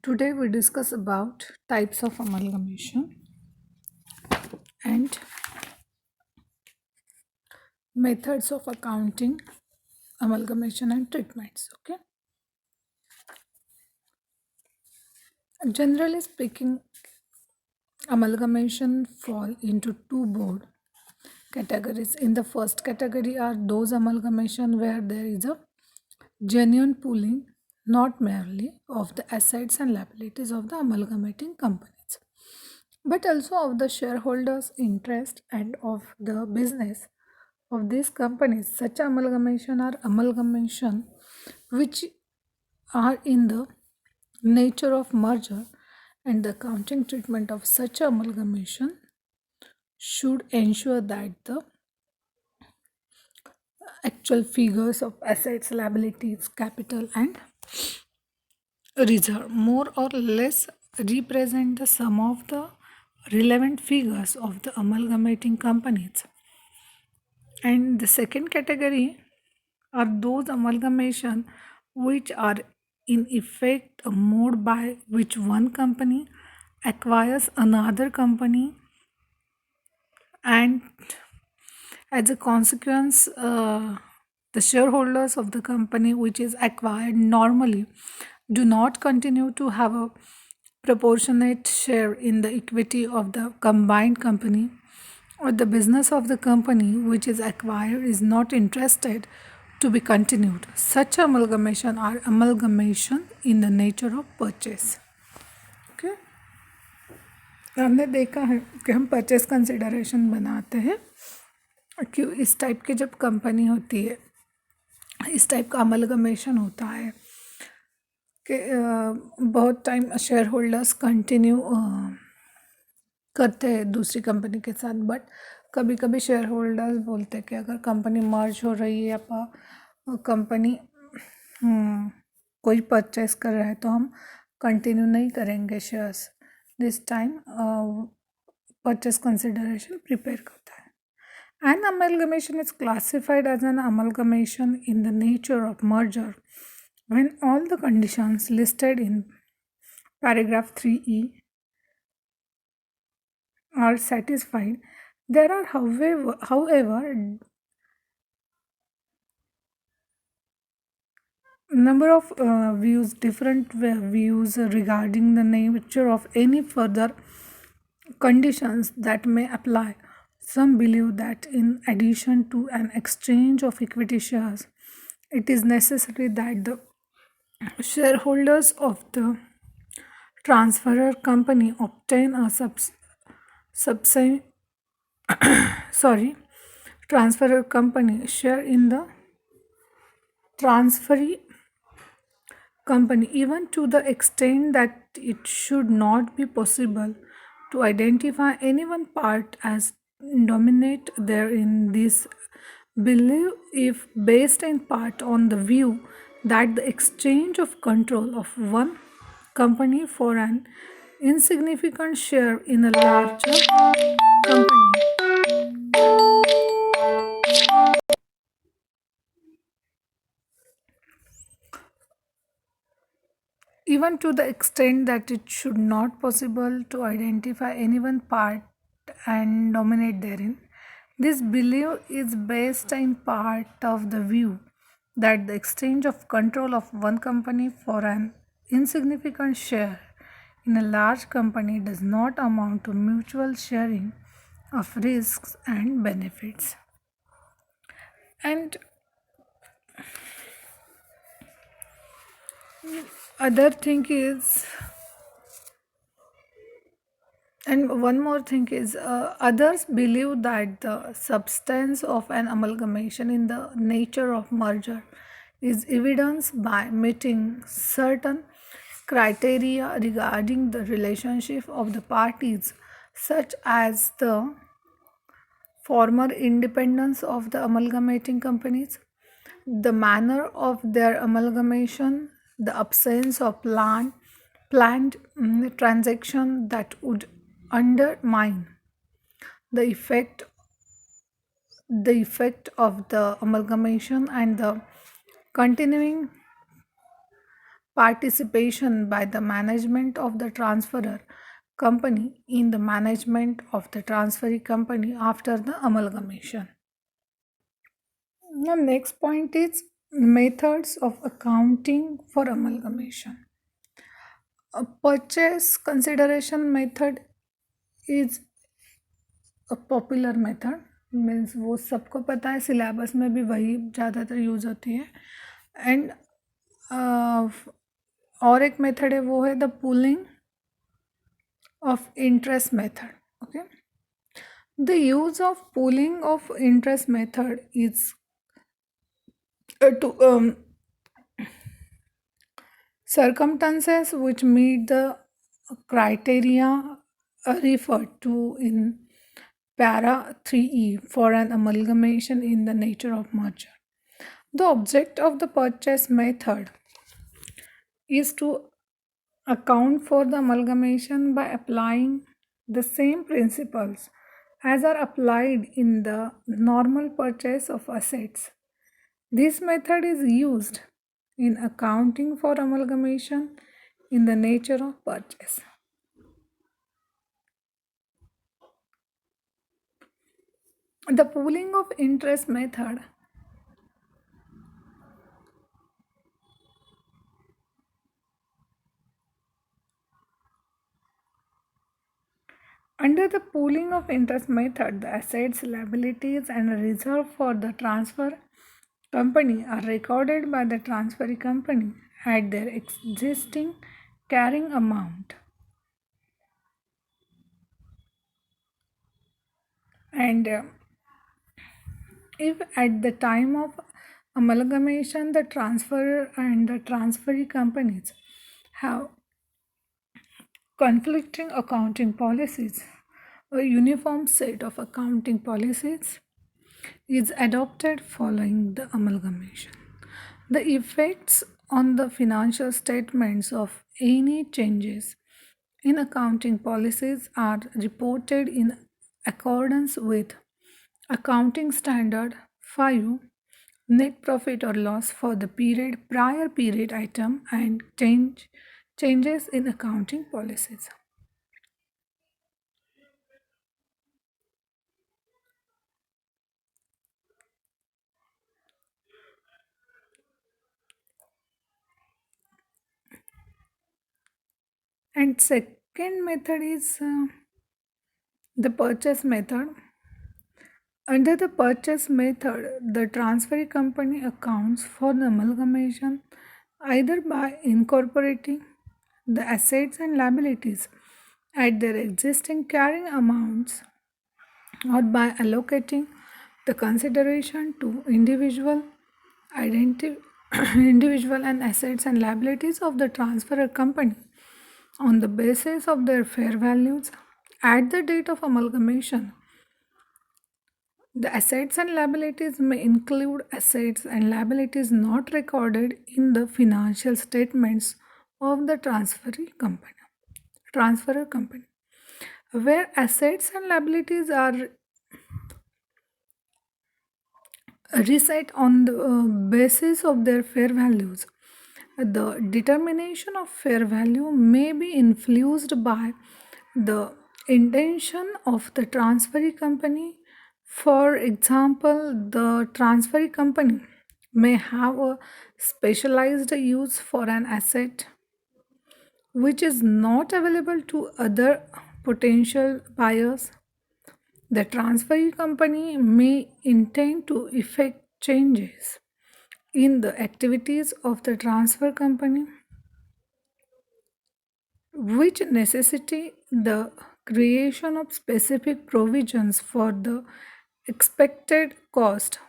Today we discuss about types of amalgamation and methods of accounting amalgamation and treatments. Okay. Generally speaking, amalgamation fall into two broad categories. In the first category are those amalgamation where there is a genuine pooling, not merely of the assets and liabilities of the amalgamating companies, but also of the shareholders' interest and of the business of these companies. Such amalgamation are amalgamation which are in the nature of merger, and the accounting treatment of such amalgamation should ensure that the actual figures of assets, liabilities, capital, and reserve more or less represent the sum of the relevant figures of the amalgamating companies. And the second category are those amalgamation which are in effect a mode by which one company acquires another company, and as a consequence the shareholders of the company which is acquired normally do not continue to have a proportionate share in the equity of the combined company, or the business of the company which is acquired is not interested to be continued. Such amalgamation are amalgamation in the nature of purchase. Okay. हमने देखा है कि हम purchase consideration बनाते हैं कि इस type की जब कंपनी होती है, इस टाइप का अमलगमेशन होता है कि बहुत टाइम शेयर होल्डर्स कंटिन्यू करते हैं दूसरी कंपनी के साथ, बट कभी कभी शेयर होल्डर्स बोलते हैं कि अगर कंपनी मर्ज हो रही है या कंपनी कोई परचेस कर रहा है तो हम कंटिन्यू नहीं करेंगे shares. This time purchase consideration prepare करता है. An amalgamation is classified as an amalgamation in the nature of merger when all the conditions listed in paragraph 3e are satisfied. There are, however, number of different views regarding the nature of any further conditions that may apply. Some believe that in addition to an exchange of equity shares, it is necessary that the shareholders of the transferor company obtain a subs- sorry transferor company share in the transferee company, even to the extent that it should not be possible to identify any one part as dominate therein. This belief if based in part on the view that the exchange of control of one company for an insignificant share in a larger company, even to the extent that it should not possible to identify any one part and dominate therein. This belief is based in part of the view that the exchange of control of one company for an insignificant share in a large company does not amount to mutual sharing of risks and benefits. And other thing is And one more thing is, others believe that the substance of an amalgamation in the nature of merger is evidenced by meeting certain criteria regarding the relationship of the parties, such as the former independence of the amalgamating companies, the manner of their amalgamation, the absence of planned transaction that would undermine the effect of the amalgamation, and the continuing participation by the management of the transferor company in the management of the transferee company after the amalgamation. The next point is methods of accounting for amalgamation. A purchase consideration method is a popular method, means वो सबको पता है, syllabus में भी वही ज़्यादातर use होती है. एंड और एक मेथड है, वो है the pooling of interest method. Okay, the use of pooling of interest method is to circumstances which meet the criteria referred to in para 3e for an amalgamation in the nature of merger. The object of the purchase method is to account for the amalgamation by applying the same principles as are applied in the normal purchase of assets. This method is used in accounting for amalgamation in the nature of purchase. The pooling of interest method under the pooling of interest method, the assets, liabilities, and reserve for the transfer company are recorded by the transferee company at their existing carrying amount. And if at the time of amalgamation the transferor and the transferee companies have conflicting accounting policies, a uniform set of accounting policies is adopted following the amalgamation. The effects on the financial statements of any changes in accounting policies are reported in accordance with Accounting Standard 5, net profit or loss for the prior period item, and changes in accounting policies. And second method is the purchase method. Under the purchase method, the transferee company accounts for the amalgamation either by incorporating the assets and liabilities at their existing carrying amounts or by allocating the consideration to individual and assets and liabilities of the transferor company on the basis of their fair values at the date of amalgamation. The assets and liabilities may include assets and liabilities not recorded in the financial statements of the transferor company, where assets and liabilities are reset on the basis of their fair values. The determination of fair value may be influenced by the intention of the transferee company. For example, the transferee company may have a specialized use for an asset which is not available to other potential buyers. The transferee company may intend to effect changes in the activities of the transfer company which necessitate the creation of specific provisions for the expected cost,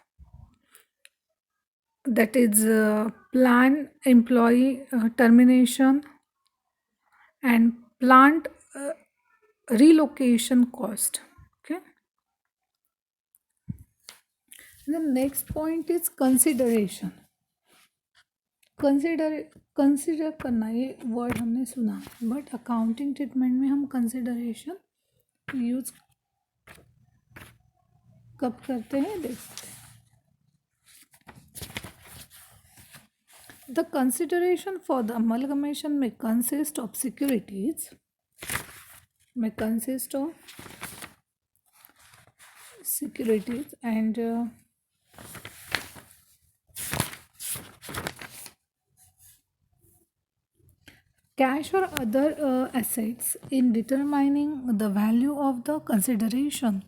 that is planned employee termination and plant relocation cost. Okay, the next point is consideration. Consider करना, ये word हमने सुना, but accounting treatment में हम consideration use कब करते हैं देखते हैं. The consideration for the amalgamation may consist of securities and cash or other assets. In determining the value of the consideration,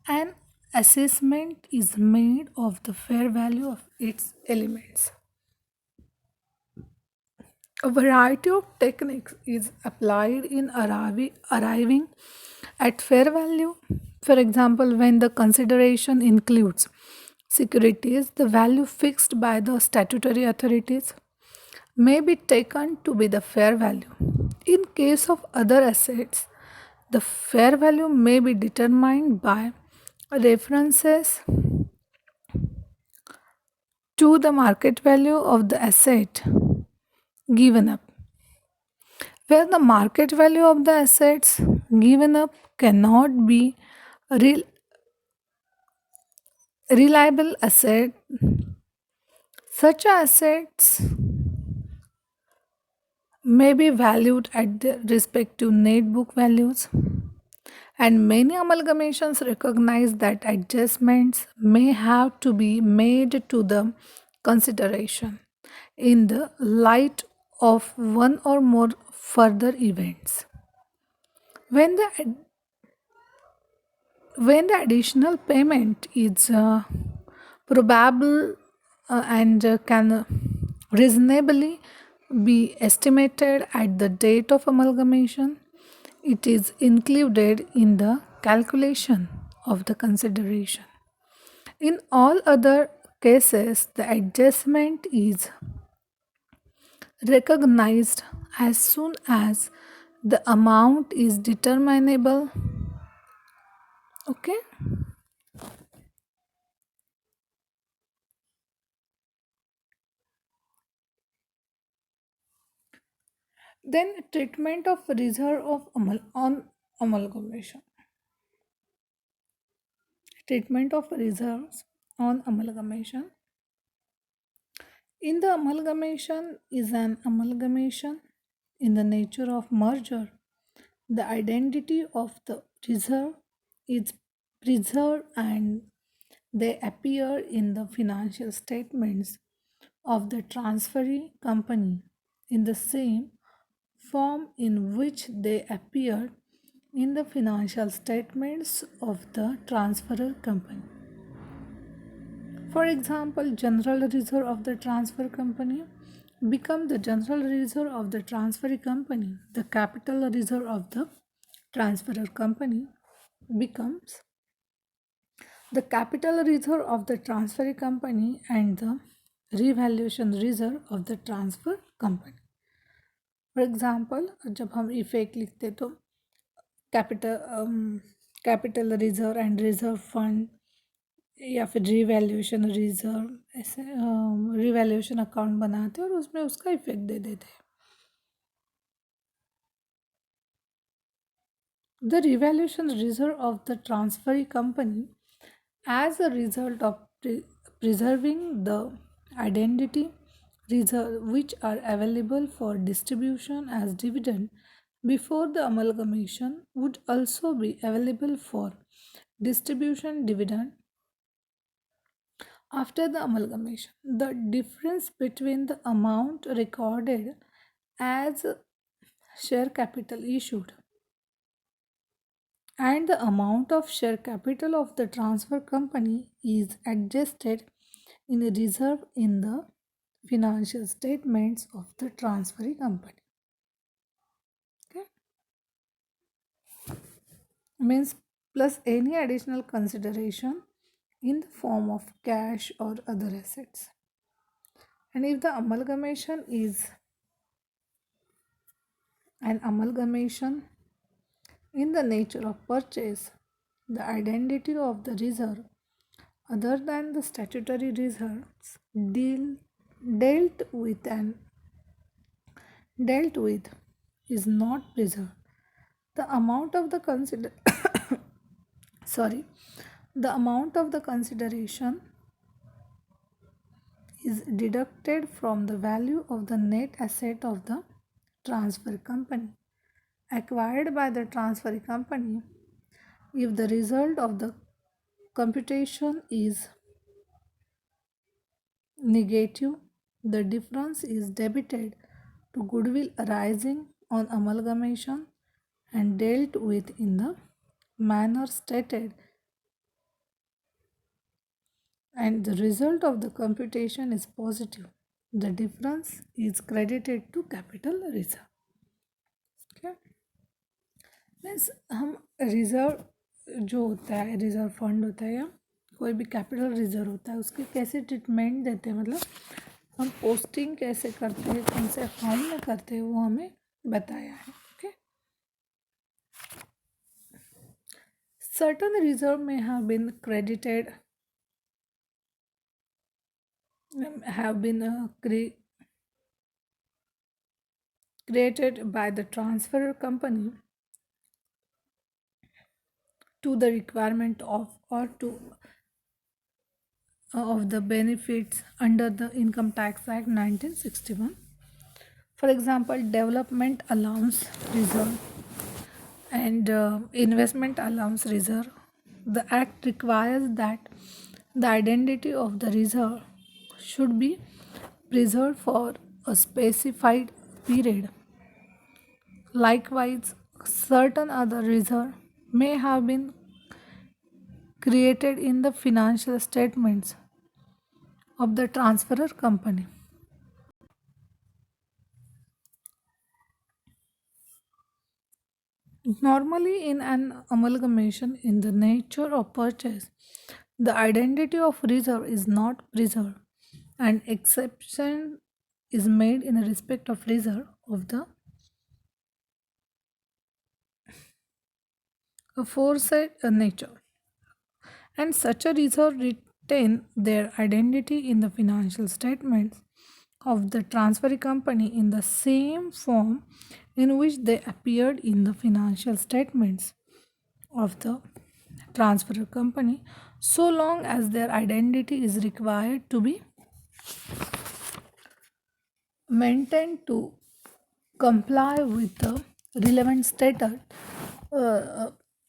an assessment is made of the fair value of its elements. A variety of techniques is applied in arriving at fair value. For example, when the consideration includes securities, the value fixed by the statutory authorities may be taken to be the fair value. In case of other assets, the fair value may be determined by references to the market value of the asset given up, where the market value of the assets given up cannot be a reliable asset. Such assets may be valued at their respective net book values, and many amalgamations recognize that adjustments may have to be made to the consideration in the light of one or more further events. When the when the additional payment is probable and can reasonably be estimated at the date of amalgamation, it is included in the calculation of the consideration. In all other cases, the adjustment is recognized as soon as the amount is determinable. Okay. Then treatment of reserve of on amalgamation. Treatment of reserves on amalgamation. In the amalgamation is an amalgamation in the nature of merger. The identity of the reserve is preserved and they appear in the financial statements of the transferee company in the same form in which they appear in the financial statements of the transferor company. For example, general reserve of the transfer company become the general reserve of the transferee company. The capital reserve of the transferor company becomes the capital reserve of the transferee company and the revaluation reserve of the transfer company. For example जब हम effect लिखते तो capital reserve and reserve fund या फिर revaluation reserve ऐसे revaluation account बनाते और उसमें उसका इफेक्ट दे देते हैं. The revaluation reserve of the transferee company, as a result of preserving the identity reserve which are available for distribution as dividend before the amalgamation, would also be available for distribution dividend after the amalgamation. The difference between the amount recorded as share capital issued and the amount of share capital of the transfer company is adjusted in a reserve in the financial statements of the transferee company. Okay, means plus any additional consideration in the form of cash or other assets. And if the amalgamation is an amalgamation in the nature of purchase, the identity of the reserve other than the statutory reserves dealt with is not preserved. The amount of the sorry, the amount of the consideration is deducted from the value of the net asset of the transfer company acquired by the transfer company. If the result of the computation is negative, the difference is debited to goodwill arising on amalgamation and dealt with in the manner stated, and the result of the computation is positive. The difference is credited to capital reserve. Okay, means हम reserve जो होता है, reserve fund होता है या कोई भी capital reserve होता है, उसके कैसे ट्रीटमेंट देते हैं, मतलब हम पोस्टिंग कैसे करते हैं, कौन से फॉर्म में करते हैं, वो हमें बताया है. Okay, certain reserve may have been credited, have been created by the transfer company to the requirement of or to of the benefits under the Income Tax Act 1961. For example, development allowance reserve and investment allowance reserve. The act requires that the identity of the reserve should be preserved for a specified period. Likewise, certain other reserve may have been created in the financial statements of the transferor company. Normally, in an amalgamation in the nature of purchase, the identity of reserve is not preserved. An exception is made in respect of reserve of the aforesaid nature, and such a reserve retain their identity in the financial statements of the transfer company in the same form in which they appeared in the financial statements of the transfer company, so long as their identity is required to be maintained to comply with the relevant status,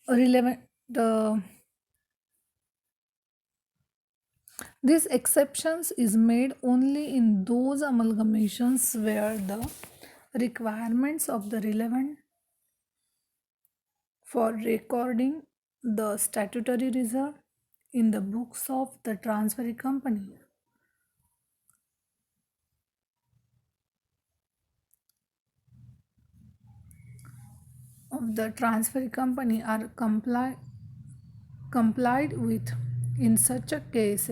relevant This exceptions is made only in those amalgamations where the requirements of the relevant for recording the statutory reserve in the books of the transfer company are complied with. In such a case,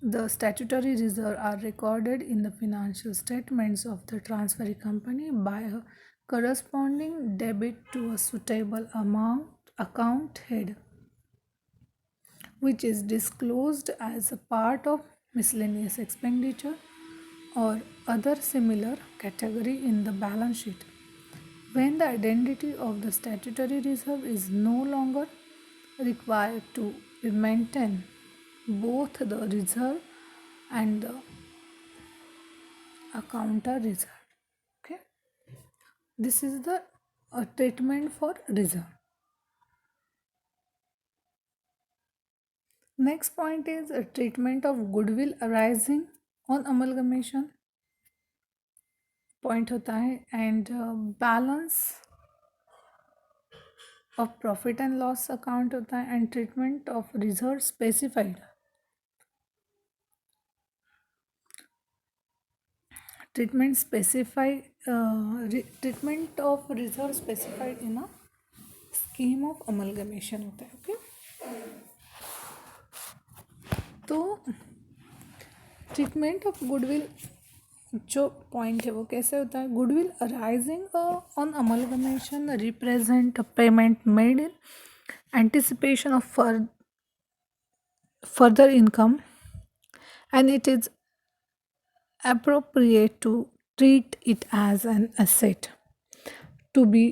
the statutory reserve are recorded in the financial statements of the transfer company by a corresponding debit to a suitable account head, which is disclosed as a part of miscellaneous expenditure or other similar category in the balance sheet. When the identity of the statutory reserve is no longer required to maintain both the reserve and the counter reserve. Okay, this is the treatment for reserve. Next point is a treatment of goodwill arising on amalgamation. Point होता है and balance of profit and loss account होता है and treatment of reserve specified. Treatment of reserve specified in a scheme of amalgamation होता है. Okay, तो treatment of goodwill जो point है वो कैसे होता है. Goodwill arising on amalgamation represent payment made in anticipation of further income, and it is appropriate to treat it as an asset to be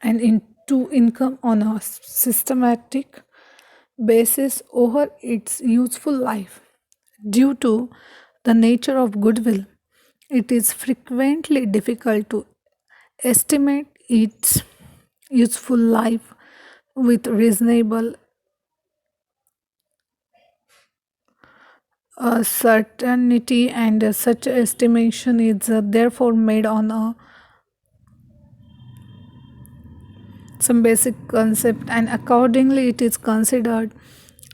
and into income on a systematic basis over its useful life. Due to the nature of goodwill, it is frequently difficult to estimate its useful life with reasonable certainty, and such estimation is therefore made on some basic concept, and accordingly it is considered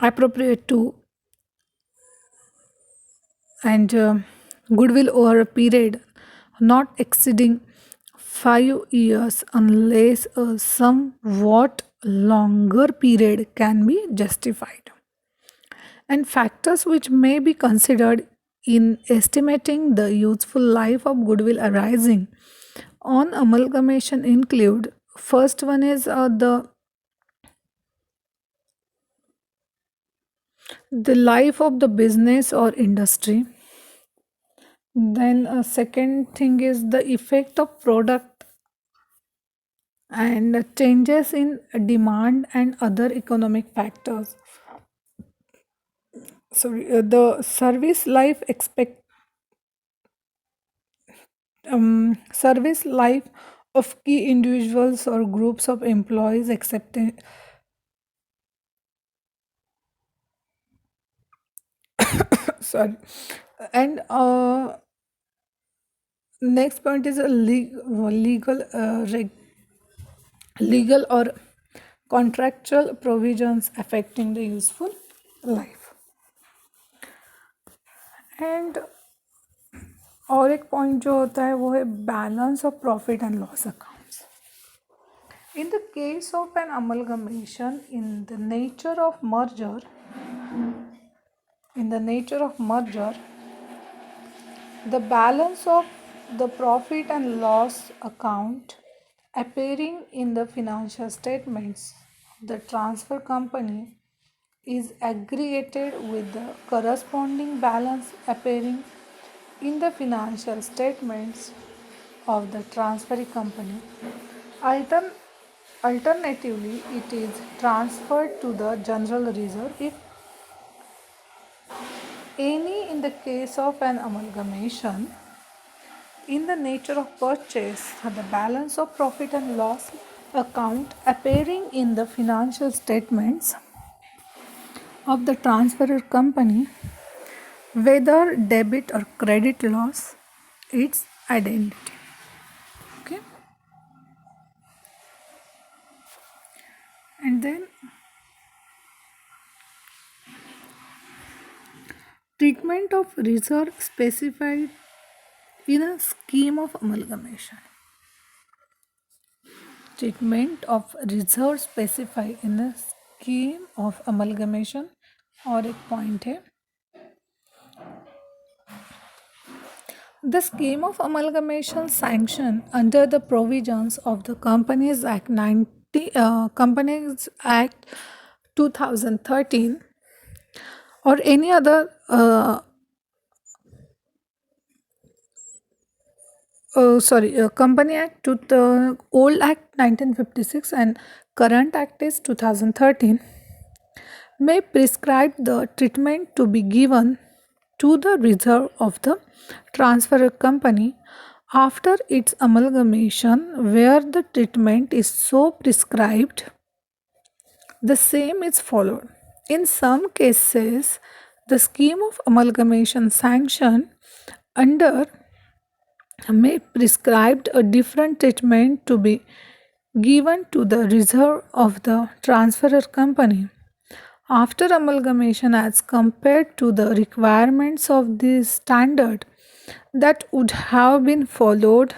appropriate to and goodwill over a period not exceeding 5 years unless a somewhat longer period can be justified. And factors which may be considered in estimating the useful life of goodwill arising on amalgamation include: first one is the life of the business or industry. Then a second thing is the effect of product and changes in demand and other economic factors. Sorry, the service life of key individuals or groups of employees accepting. Sorry, and next point is a legal or contractual provisions affecting the useful life. And और एक point जो होता है वो है balance of profit and loss accounts. In the case of an amalgamation, in the nature of merger, the balance of the profit and loss account appearing in the financial statements of the transfer company is aggregated with the corresponding balance appearing in the financial statements of the transferee company. Alternatively, it is transferred to the general reserve if any. In the case of an amalgamation, in the nature of purchase, the balance of profit and loss account appearing in the financial statements of the transferor company, whether debit or credit loss, its identity. Okay, and then treatment of reserve specified in a scheme of amalgamation. Treatment of reserve specified in a scheme of amalgamation. और एक point है, the scheme of amalgamation sanctioned under the provisions of the Companies Act 2013 or any other Company Act to the old Act 1956 and current Act is 2013 may prescribe the treatment to be given to the reserve of the transferor company after its amalgamation, where the treatment is so prescribed. The same is followed. In some cases, the scheme of amalgamation sanctioned under may prescribe a different treatment to be given to the reserve of the transferor company after amalgamation as compared to the requirements of this standard that would have been followed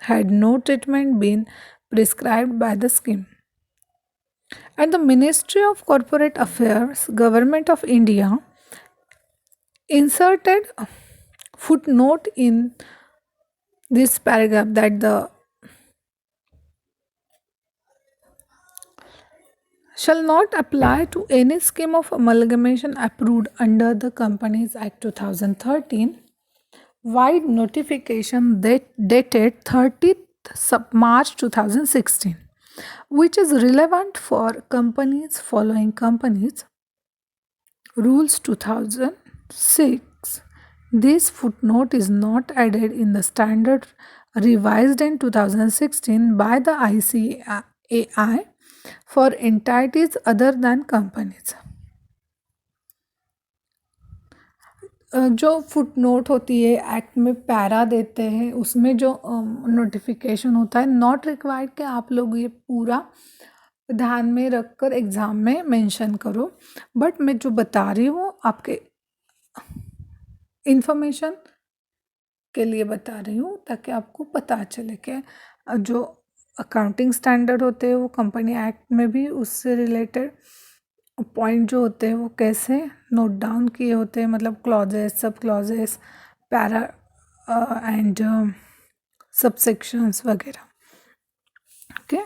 had no treatment been prescribed by the scheme. And the Ministry of Corporate Affairs, Government of India, inserted a footnote in this paragraph that the shall not apply to any scheme of amalgamation approved under the Companies Act 2013 wide notification dated 30th March 2016, which is relevant for companies following companies Rules 2006. This footnote is not added in the standard revised in 2016 by the ICAI for entities other than companies. जो footnote होती है act में para देते हैं उसमें जो notification होता है नॉट रिक्वायर्ड कि आप लोग ये पूरा ध्यान में रखकर एग्ज़ाम में मेंशन करो, बट मैं जो बता रही हूँ आपके इंफॉर्मेशन के लिए बता रही हूँ ताकि आपको पता चले कि जो अकाउंटिंग स्टैंडर्ड होते हैं वो कंपनी एक्ट में भी उससे रिलेटेड पॉइंट जो होते हैं वो कैसे नोट डाउन किए होते हैं, मतलब क्लॉजेस, सब क्लॉजेस, पैरा एंड सबसेक्शंस वगैरह. Okay.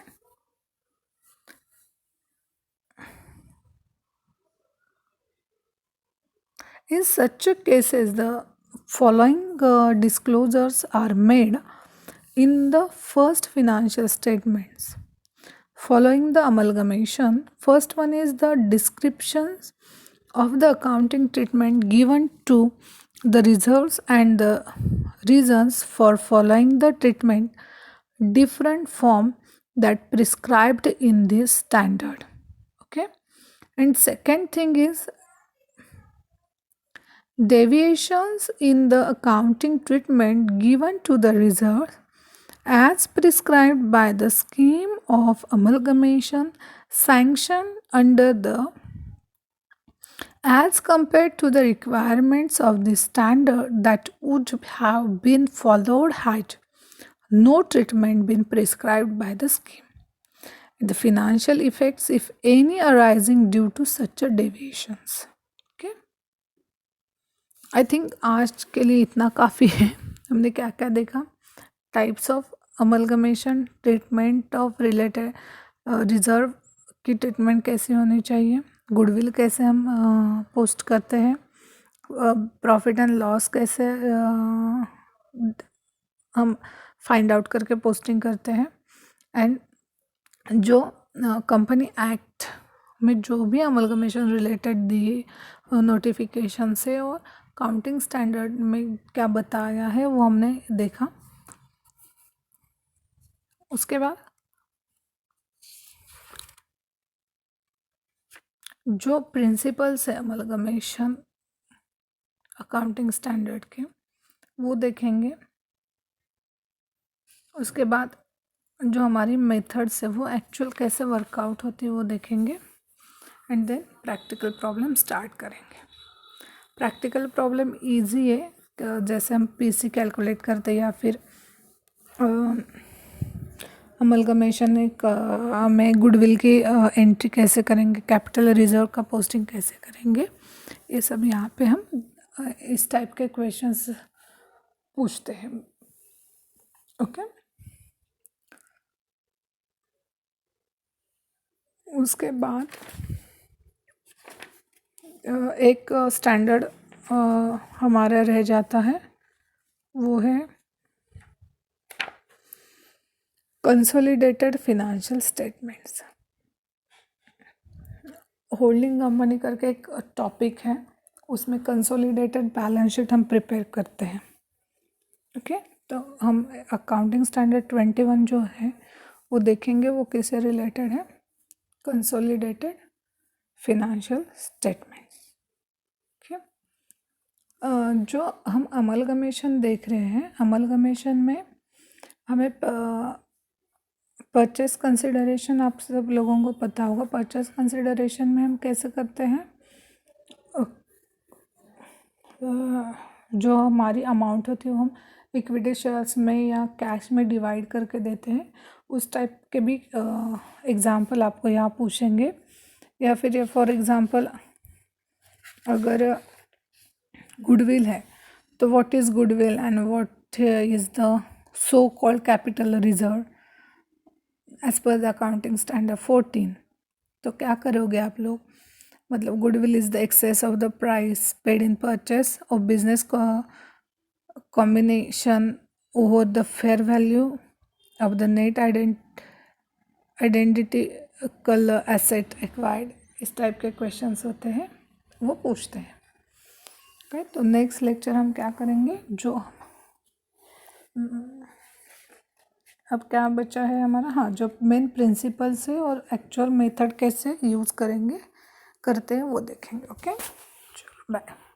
In such cases, the following disclosures are made in the first financial statements. Following the amalgamation, first one is the descriptions of the accounting treatment given to the reserves and the reasons for following the treatment different from that prescribed in this standard. Okay. And second thing is deviations in the accounting treatment given to the reserves as prescribed by the scheme of amalgamation sanctioned under the as compared to the requirements of the standard that would have been followed had no treatment been prescribed by the scheme. The financial effects, if any, arising due to such a deviations. Okay. I think आज के लिए इतना काफ़ी है. हमने क्या क्या देखा, types of amalgamation, treatment of related reserve की ट्रीटमेंट कैसी होनी चाहिए, गुडविल कैसे हम पोस्ट करते हैं, प्रॉफिट एंड लॉस कैसे हम फाइंड आउट करके पोस्टिंग करते हैं, एंड जो कंपनी एक्ट में जो भी अमलगमेशन रिलेटेड दिए नोटिफिकेशन से और काउंटिंग स्टैंडर्ड में क्या बताया है वो हमने देखा. उसके बाद जो प्रिंसिपल्स है अमलगमेशन अकाउंटिंग स्टैंडर्ड के वो देखेंगे. उसके बाद जो हमारी मेथड्स है वो एक्चुअल कैसे वर्कआउट होती है वो देखेंगे, and then practical problem start करेंगे. प्रैक्टिकल प्रॉब्लम इजी है, जैसे हम पीसी कैलकुलेट करते या फिर अमलगमेशन में गुडविल की एंट्री कैसे करेंगे, कैपिटल रिजर्व का पोस्टिंग कैसे करेंगे, ये सब यहाँ पे हम इस टाइप के क्वेश्चंस पूछते हैं. ओके. उसके बाद एक स्टैंडर्ड हमारा रह जाता है, वो है consolidated financial statements. Holding company करके एक टॉपिक है, उसमें कंसोलिडेटेड बैलेंस शीट हम प्रिपेयर करते हैं. ओके. तो हम अकाउंटिंग स्टैंडर्ड 21 जो है वो देखेंगे, वो किससे रिलेटेड है, कंसोलिडेटेड फिनेंशियल स्टेटमेंट्स. जो हम अमलगमेशन देख रहे हैं, अमलगमेशन में हमें परचेस कंसिडरेशन, आप सब लोगों को पता होगा. परचेस कंसिडरेशन में हम कैसे करते हैं, जो हमारी अमाउंट होती है वो हम इक्विटी शेयर्स में या कैश में डिवाइड करके देते हैं. उस टाइप के भी एग्जांपल आपको यहाँ पूछेंगे. या फिर फॉर एग्जांपल अगर गुडविल है तो what is goodwill and what is the so called capital reserve as per the accounting standard 14. तो क्या करोगे आप लोग, मतलब goodwill is the excess of the price paid in purchase of business combination over the fair value of the net identical asset acquired. इस type के questions होते हैं. वो पूछते हैं। ओके, तो नेक्स्ट लेक्चर हम क्या करेंगे, जो अब क्या बचा है हमारा, हाँ, जो मेन प्रिंसिपल्स है और एक्चुअल मेथड कैसे यूज़ करेंगे करते हैं वो देखेंगे। ओके, चलो बाय।